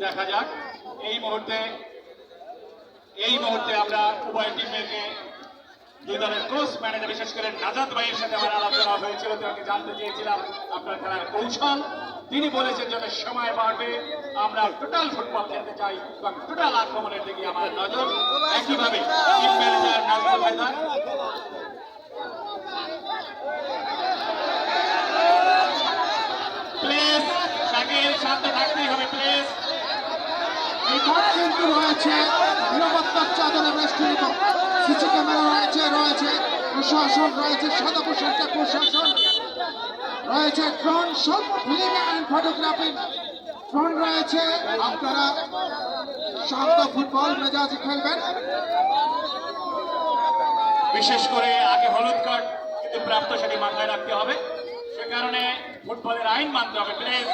দেখা যাক এই মুহূর্তে আমরা উভয় টিমকে দুই দলের কোচ ম্যানেজার বিশেষ করে নাজাদ ভাইয়ের সাথে আমার আলোচনা হয়েছিল। তাকে জানতে চেয়েছিলাম আপনার খেলার কৌশল। তিনি বলেছেন যত সময় বাড়বে আমরা টোটাল ফুটবল খেলতে চাই এবং টোটাল আক্রমণের দিকে আমার নজর। একইভাবে team manager Nazmul Haider please Shakil শান্ত থাকতেই হবে প্লিজ। এই মাঠ কিন্তু রয়েছে নিরাপত্তার চাদরে বেষ্টিত, সিসি ক্যামেরা রয়েছে প্রশাসন রয়েছে, সাদা পোশাকের প্রশাসন রয়েছে, ড্রোন সব ফিল্ম অ্যান্ড ফটোগ্রাফি ড্রোন রয়েছে। আপনারা শান্ত ফুটবল মেজাজে খেলবেন। বিশেষ করে আগে হলুদ কার্ড কিন্তু প্রাপ্ত সেটি মাথায় রাখতে হবে, সে কারণে ফুটবলের আইন মানতে হবে প্লিজ।